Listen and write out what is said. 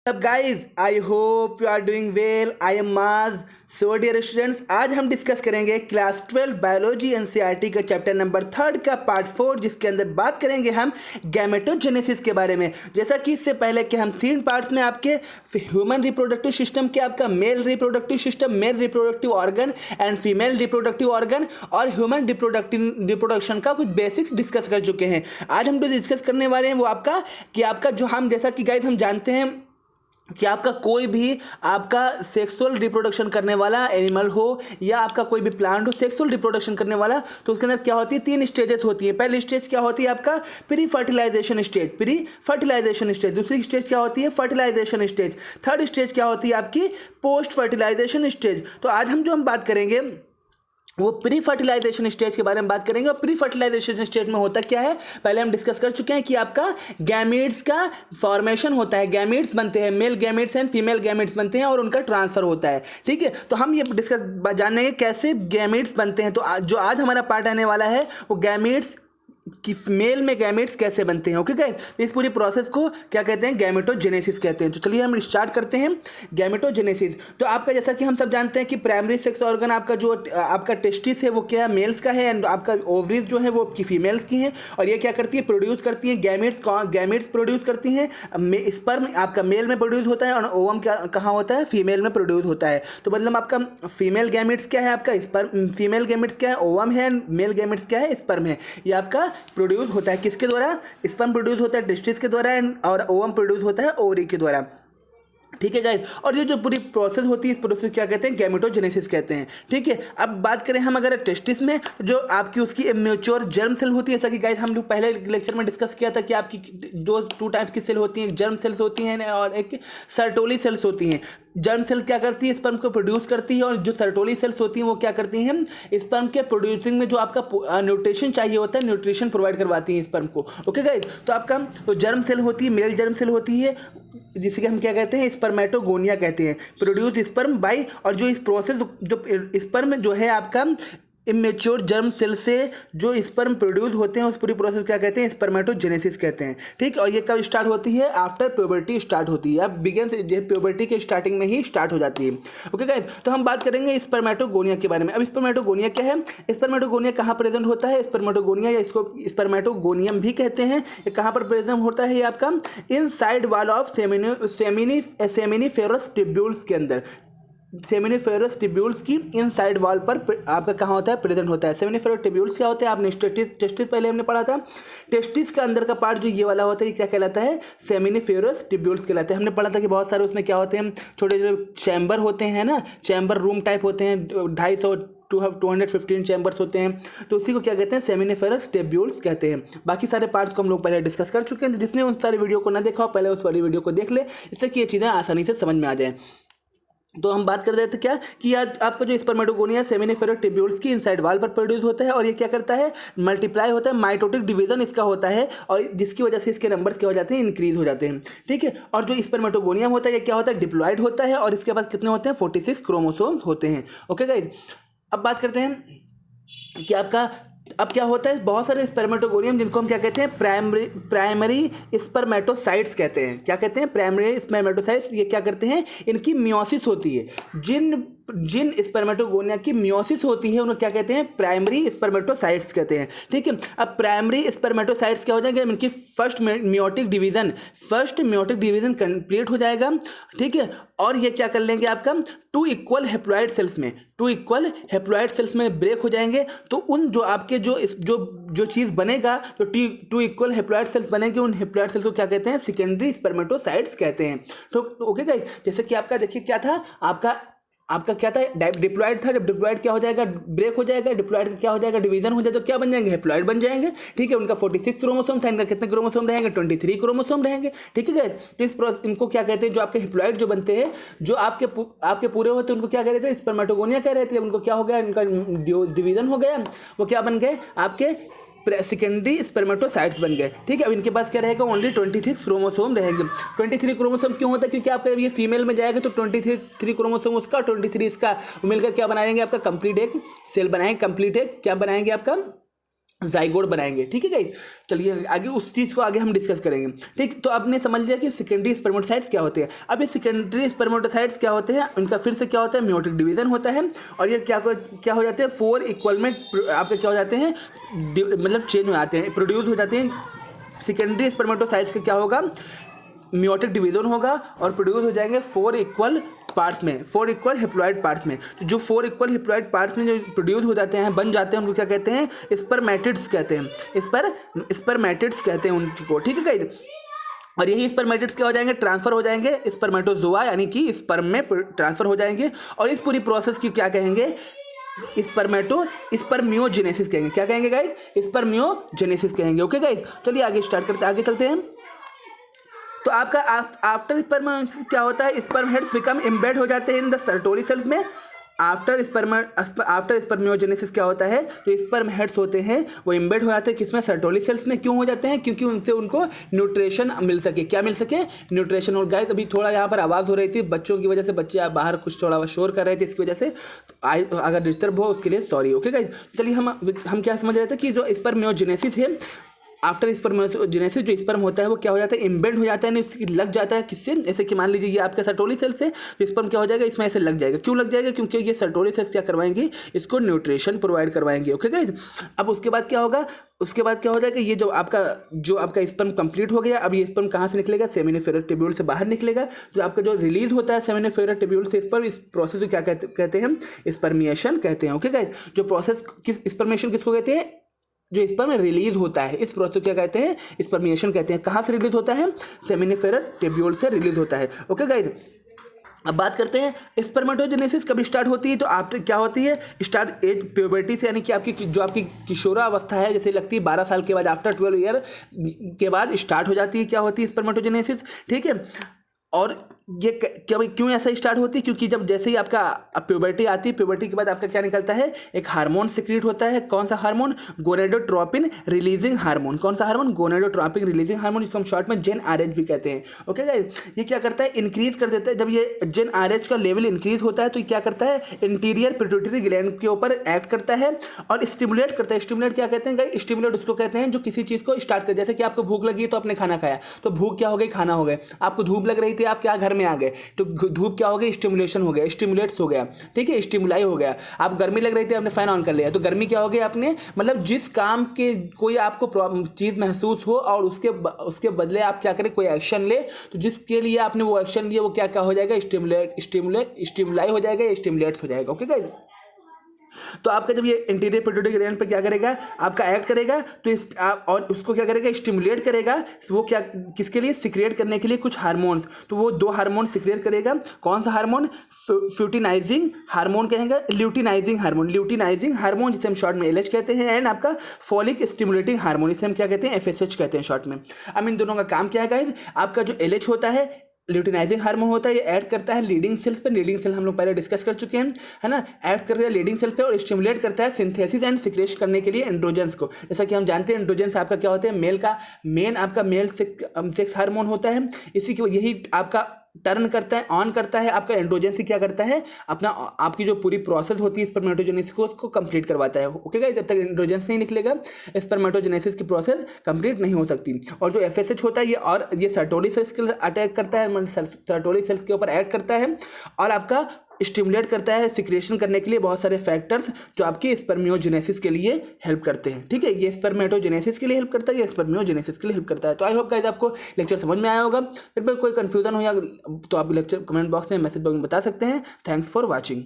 अब guys I hope you are doing well. I am Maaz. So dear students, आज हम discuss करेंगे class 12 biology NCERT का chapter number 3 का पार्ट 4, जिसके अंदर बात करेंगे हम गैमेटोजेनेसिस के बारे में। जैसा कि इससे पहले कि हम 3 पार्ट्स में आपके ह्यूमन रिप्रोडक्टिव सिस्टम के आपका male reproductive system, male reproductive organ and female reproductive organ और ह्यूमन रिप्रोडक्शन का कुछ बेसिक्स डिस्कस कर चुके हैं। आज हम जो डिस्कस करने वाले हैं वो आपका जो हम जैसा कि गाइज हम जानते हैं कि आपका कोई भी आपका सेक्सुअल रिप्रोडक्शन करने वाला एनिमल हो या आपका कोई भी प्लांट हो सेक्सुअल रिप्रोडक्शन करने वाला, तो उसके अंदर क्या होती है, 3 स्टेजेस होती है। पहली स्टेज क्या होती है आपका प्री फर्टिलाइजेशन स्टेज, दूसरी स्टेज क्या होती है फर्टिलाइजेशन स्टेज, थर्ड स्टेज क्या होती है आपकी पोस्ट फर्टिलाइजेशन स्टेज। तो आज हम जो बात करेंगे वो प्री फर्टिलाइजेशन स्टेज के बारे में बात करेंगे। और प्री फर्टिलाइजेशन स्टेज में होता क्या है, पहले हम डिस्कस कर चुके हैं कि आपका गैमीट्स का फॉर्मेशन होता है, गैमीट्स बनते हैं, male gametes and female gametes बनते हैं और उनका ट्रांसफर होता है। ठीक है, तो हम ये डिस्कस जानेंगे कैसे गैमीट्स बनते हैं। तो जो आज हमारा पार्ट आने वाला है वो गैमीट्स कि मेल में गैमेट्स कैसे बनते हैं। ओके गाइस, इस पूरी प्रोसेस को क्या कहते हैं, गैमेटोजेनेसिस कहते हैं। तो चलिए हम स्टार्ट करते हैं गैमेटोजेनेसिस। तो आपका जैसा कि हम सब जानते हैं कि प्राइमरी सेक्स ऑर्गन आपका जो आपका टेस्टिस है वो क्या है, मेल्स का है, एंड आपका ओवरीज जो है वो आपकी फीमेल्स की हैं। और ये क्या करती है, प्रोड्यूस करती हैं गैमेट्स प्रोड्यूस करती हैं। स्पर्म आपका मेल में प्रोड्यूस होता है और ओवम कहाँ होता है, फीमेल में प्रोड्यूस होता है। तो मतलब आपका फीमेल गैमेट्स क्या है, आपका स्पर्म, फीमेल गैमेट्स क्या है ओवम है, मेल गैमेट्स क्या है स्पर्म है। ये आपका प्रोड्यूस होता है किसके द्वारा, स्पर्म प्रोड्यूस होता है टेस्टिस के द्वारा और ओवम प्रोड्यूस होता है ओवरी के द्वारा। ठीक है गाइस, और ये जो पूरी प्रोसेस होती है इस प्रोसेस क्या कहते हैं, गैमेटोजेनेसिस कहते हैं। ठीक है, अब बात करें हम अगर टेस्टिस में जो आपकी उसकी इमेच्योर जर्म सेल होती है, जैसा कि गाइस हम लोग पहले लेक्चर में डिस्कस किया था कि आपकी जो 2 टाइप्स की सेल होती हैं, जर्म सेल्स होती हैं और एक सर्टोली सेल्स होती हैं। जर्म सेल क्या करती है, स्पर्म को प्रोड्यूस करती है, और जो सर्टोली सेल्स होती हैं वो क्या करती हैं, स्पर्म के प्रोड्यूसिंग में जो आपका न्यूट्रिशन चाहिए होता है, न्यूट्रिशन प्रोवाइड करवाती हैं स्पर्म को। ओके गाइस, तो आपका तो जर्म सेल होती है, मेल जर्म सेल होती है, जिसे हम क्या कहते हैं, स्पर्मेटोगोनिया कहते हैं, प्रोड्यूस स्पर्म बाय। और जो इस प्रोसेस जो स्पर्म जो है आपका इमेच्योर जर्म सेल से जो स्पर्म प्रोड्यूस होते हैं उस पूरी प्रोसेस क्या कहते हैं, स्पर्मेटोजेनेसिस कहते हैं। ठीक, और ये कब स्टार्ट होती है, आफ्टर प्यूबर्टी स्टार्ट होती है। अब बिगिन प्यूबर्टी के स्टार्टिंग में ही स्टार्ट हो जाती है। ओके गाइस, तो हम बात करेंगे स्पर्मेटोगोनिया के बारे में। अब स्पर्मेटोगोनिया क्या है, स्पर्मेटोगोनिया कहाँ प्रेजेंट होता है, स्पर्मेटोगोनिया या इसको स्पर्मेटोगोनियम भी कहते हैं, ये कहाँ पर प्रेजेंट होता है, ये आपका inside wall of seminiferous tubules के अंदर, सेमिनिफेरस ट्यूब्यूल्स की इनसाइड वॉल पर आपका कहाँ होता है, प्रेजेंट होता है। सेमिनिफेरस ट्यूब्यूल्स क्या होते हैं, आपने टेस्टिस पहले हमने पढ़ा था। टेस्टिस का अंदर का पार्ट जो ये वाला होता है ये क्या कहलाता है, सेमिनिफेरस ट्यूब्यूल्स कहलाते हैं। हमने पढ़ा था कि बहुत सारे उसमें क्या होते हैं, छोटे छोटे चैम्बर होते हैं ना, चैम्बर रूम टाइप होते हैं, 250 215 चैम्बर्स होते हैं, तो उसी को क्या कहते हैं, सेमिनिफेरस ट्यूब्यूल्स कहते हैं। बाकी सारे पार्ट्स को हम लोग पहले डिस्कस कर चुके हैं। जिसने उन सारी वीडियो को ना देखा हो पहले उस वाली वीडियो को देख ले, इससे कि ये चीज़ें आसानी से समझ में आ जाए। तो हम बात कर रहे थे क्या कि आज आपका जो स्पर्मेटोगोनिया सेमिनिफेरस ट्यूब्यूल्स की इनसाइड वॉल पर प्रोड्यूस होता है, और ये क्या करता है, मल्टीप्लाई होता है, माइटोटिक डिवीजन इसका होता है, और जिसकी वजह से इसके नंबर्स क्या हो जाते हैं, इंक्रीज हो जाते हैं। ठीक है, और जो स्पर्मेटोगोनियम होता है ये क्या होता है, डिप्लॉयड होता है, और इसके पास कितने होते हैं, 46 क्रोमोसोम्स होते हैं। ओके गाइस, अब बात करते हैं कि आपका अब क्या होता है, बहुत सारे स्पर्मेटोगोनियम जिनको हम क्या कहते हैं, प्राइमरी स्पर्मेटोसाइट्स कहते हैं। क्या कहते हैं, प्राइमरी स्पर्मेटोसाइट्स। ये क्या करते हैं, इनकी मियोसिस होती है। जिन स्पर्मेटोगोनिया की मियोसिस होती है उन्हें क्या कहते हैं, प्राइमरी स्पर्मेटोसाइट्स कहते हैं। ठीक है, अब प्राइमरी स्पर्मेटोसाइट्स क्या हो जाएंगे, इनकी फर्स्ट म्योटिक डिवीजन कंप्लीट हो जाएगा। ठीक है, और ये क्या कर लेंगे आपका 2 इक्वल हैप्लॉइड सेल्स में ब्रेक हो जाएंगे। तो उन जो आपके जो चीज़ बनेगा, जो 2 इक्वल हैप्लॉइड सेल्स बनेंगे, उन हैप्लॉइड सेल्स को क्या कहते हैं, सेकेंडरी स्पर्मेटोसाइट्स कहते हैं। तो ओके गाइस, जैसे कि आपका देखिए क्या था, आपका क्या था, डिप्लॉयड था। जब डिप्लॉयड क्या हो जाएगा, ब्रेक हो जाएगा, डिप्लॉयड क्या हो जाएगा, डिवीजन हो जाएगा, तो क्या बन जाएंगे, हैप्लॉयड बन जाएंगे। ठीक है, उनका 46 क्रोमोसोम था, इनका कितने क्रोमोसोम रहेंगे, 23 क्रोमोसोम रहेंगे। ठीक है गाइस, तो इस इनको क्या कहते हैं, जो आपके हैप्लॉयड जो बनते हैं, जो आपके पूरे होते हैं, उनको क्या कह रहे थे, स्पर्मेटोगोनिया कह रहे थे। उनको क्या हो गया, इनका डिवीजन हो गया, वो क्या बन गए, आपके सेकेंडरी स्पर्मेटोसाइट्स बन गए। ठीक है, अब इनके पास क्या रहेगा, ओनली 23 क्रोमोसोम रहेंगे। 23 क्रोमोसोम क्यों होता है, क्योंकि आपका ये फीमेल में जाएगा तो 23 क्रोमोसोम उसका, 23 इसका मिलकर क्या बनाएंगे, आपका कंप्लीट एक सेल बनाएंगे, कंप्लीट एक क्या बनाएंगे, आपका जाइगोट बनाएंगे। ठीक है गाइस, चलिए आगे उस चीज़ को आगे हम डिस्कस करेंगे। ठीक, तो आपने समझ लिया कि सेकेंडरी स्पर्मेटोसाइट्स क्या होते हैं। अब ये सेकेंडरी स्पर्मेटोसाइट्स क्या होते हैं, उनका फिर से क्या होता है, मेयोटिक डिवीजन होता है, और ये क्या हो जाते हैं, 4 इक्वल में आपके क्या हो जाते हैं, मतलब चेंज हो जाते हैं, प्रोड्यूस हो जाते हैं। सेकेंडरी स्पर्मेटोसाइट्स का क्या होगा, मेयोटिक डिवीजन होगा और प्रोड्यूस हो जाएंगे 4 इक्वल पार्ट्स में, 4 इक्वल हिप्लॉइड पार्ट्स में। तो जो 4 इक्वल हिप्लॉइड पार्ट्स में जो प्रोड्यूस हो जाते हैं, बन जाते हैं, उनको क्या कहते हैं, स्पर्मेटिड्स कहते हैं। स्पर्मेटिड्स कहते हैं उनको। ठीक है गाइस, और यही स्पर्मेटिड्स क्या हो जाएंगे, ट्रांसफर हो जाएंगे स्पर्मेटोजोआ यानी कि स्पर्म में ट्रांसफर हो जाएंगे, और इस पूरी प्रोसेस की क्या कहेंगे, स्पर्मियोजेनेसिस कहेंगे। क्या कहेंगे गाइस, स्पर्मियोजेनेसिस कहेंगे। ओके गाइस, चलिए आगे स्टार्ट करते हैं, आगे चलते हैं। तो आपका आफ्टर स्पर्मेटोजेनेसिस क्या होता है, स्पर्म हेड्स बिकम एम्बेड हो जाते हैं इन द सर्टोरी सेल्स में। आफ्टर स्पर्मियोजेनेसिस क्या होता है, जो स्पर्म हेड्स होते हैं वो एम्बेड हो जाते हैं किसमें, सर्टोरी सेल्स में। क्यों हो जाते हैं, क्योंकि उनसे उनको न्यूट्रिशन मिल सके। क्या मिल सके, न्यूट्रिशन। और गाइस अभी थोड़ा यहाँ पर आवाज़ हो रही थी बच्चों की वजह से, बच्चे बाहर कुछ थोड़ा शोर कर रहे थे, इसकी वजह से अगर डिस्टर्ब हो उसके लिए सॉरी। ओके गाइस, चलिए हम क्या समझ रहे थे कि जो स्पर्मियोजेनेसिस है, आफ्टर स्पर्मोजेनेसिस जो स्पर्म होता है वो क्या हो जाता है, एम्बेड हो जाता है, नहीं उसकी लग जाता है किससे, जैसे कि मान लीजिए ये आपका सर्टोरी सेल से तो स्पर्म क्या हो जाएगा, इसमें ऐसे लग जाएगा। क्यों लग जाएगा, क्योंकि ये सर्टोरी सेल्स क्या करवाएंगे, इसको न्यूट्रिशन प्रोवाइड करवाएंगे। ओके गाइस, अब उसके बाद क्या होगा, उसके बाद क्या हो जाएगा, ये जो आपका स्पर्म कंप्लीट हो गया। अब ये स्पर्म कहाँ से निकलेगा, सेमिनिफेरस ट्यूब्यूल से बाहर निकलेगा। जो आपका जो रिलीज होता है सेमिनिफेरस ट्यूब्यूल से स्पर्म, इस प्रोसेस को क्या कहते हैं, स्पर्मिएशन कहते हैं। ओके गाइस, जो प्रोसेस स्पर्मेशन किसको कहते हैं, जो स्पर्म रिलीज होता है, इस प्रोसेस क्या कहते हैं, स्पर्मिएशन कहते हैं। कहाँ से रिलीज होता है, सेमिनिफेरस ट्यूब्यूल से रिलीज होता है। ओके गाइस, अब बात करते हैं स्पर्मेटोजेनेसिस कब स्टार्ट होती है। तो आफ्टर क्या होती है, स्टार्ट एज प्यूबर्टी से, यानी कि आपकी किशोरावस्था है, जैसे लगती है 12 साल के बाद, आफ्टर 12 ईयर के बाद स्टार्ट हो जाती है। क्या होती है, स्पर्मेटोजेनेसिस। ठीक है, और ये क्यों ऐसा स्टार्ट होती है, क्योंकि जब जैसे ही आपका प्यूबर्टी आती है, प्यूबर्टी के बाद आपका क्या निकलता है, एक हार्मोन सिक्रीट होता है। कौन सा हार्मोन, गोनेडोट्रोपिन रिलीजिंग हार्मोन। कौन सा हार्मोन, गोनेडोट्रोपिन रिलीजिंग हार्मोन, जिसको हम शॉर्ट में GnRH भी कहते हैं। ओके गाइस, ये क्या करता है, इंक्रीज कर देता है। जब ये GnRH का लेवल इंक्रीज होता है तो ये क्या करता है, इंटीरियर पिट्यूटरी ग्लैंड के ऊपर एक्ट करता है और स्टिमुलेट करता है। स्टिमुलेट क्या कहते हैं गाइस, स्टिमुलेट उसको कहते हैं जो किसी चीज़ को स्टार्ट कर, जैसे कि आपको भूख लगी तो आपने खाना खाया, तो भूख क्या हो गई, खाना हो गया। आपको धूप लग रही थी, आप क्या घर में आ गए, तो धूप क्या हो गई, स्टिमुलेशन हो गया, स्टिमुलेट्स हो गया। ठीक है, स्टिमुलाई हो गया। आप गर्मी लग रही थी, आपने फैन ऑन कर लिया, तो गर्मी क्या हो गई, आपने मतलब जिस काम के कोई आपको चीज़ महसूस हो और उसके बदले आप क्या करें, कोई एक्शन ले, तो जिसके लिए आपने वो एक्शन लिया वो क्या क्या हो जाएगा, स्टिमुलाई हो जाएगा, स्टिमुलेट्स हो जाएगा। ओके गाइस, तो आपका जब ये इंटीरियर पिट्यूटरी ग्लैंड पे क्या करेगा, आपका एक्ट करेगा, तो और उसको क्या करेगा, स्टिमुलेट करेगा। वो क्या, किसके लिए, सिक्रिएट करने के लिए कुछ हार्मोन्स। तो वो 2 हार्मोन सिक्रिएट करेगा। कौन सा हार्मोन, फ्यूटिनाइजिंग हार्मोन कहेंगे, ल्यूटिनाइजिंग हार्मोन जिसे हम शॉर्ट में LH कहते हैं, एंड आपका फॉलिक स्टिमुलेटिंग हार्मोन, इसे हम क्या कहते हैं, FSH कहते हैं शॉर्ट में। अब इन दोनों का काम क्या है गाइस, आपका जो LH होता है, ल्यूटिनाइजिंग हार्मोन होता है, ये ऐड करता है लीडिंग सेल्स पे। लीडिंग सेल हम लोग पहले डिस्कस कर चुके हैं, है ना, ऐड करता है लीडिंग सेल पे और स्टिमुलेट करता है सिंथेसिस एंड सिक्रेट करने के लिए एंड्रोजन्स को। जैसा कि हम जानते हैं एंड्रोजन्स आपका क्या होते हैं, मेल सेक्स हार्मोन होता है। इसी की यही आपका टर्न करता है, ऑन करता है, आपका एंड्रोजन से क्या करता है, अपना आपकी जो पूरी प्रोसेस होती है स्पर्मेटोजेनेसिस को, उसको कंप्लीट करवाता है। ओके गाइस, जब तक एंड्रोजन नहीं निकलेगा स्पर्मेटोजेनेसिस की प्रोसेस कंप्लीट नहीं हो सकती। और जो FSH होता है ये सर्टोरी सेल्स के अटैक करता है, सर्टोरी सेल्स के ऊपर एक्ट करता है और आपका स्टिमुलेट करता है सिक्रेशन करने के लिए बहुत सारे फैक्टर्स जो आपकी स्पर्मियोजेनेसिस के लिए हेल्प करते हैं। ठीक है, ये स्पर्मेटोजेनेसिस के लिए हेल्प करता है, ये स्पर्मियोजेनेसिस के लिए हेल्प करता है। तो आई होप गाइस आपको लेक्चर समझ में आया होगा। फिर कोई कंफ्यूजन हो या तो आप लेक्चर कमेंट बॉक्स में, मैसेज बॉक्स में बता सकते हैं। Thanks for watching.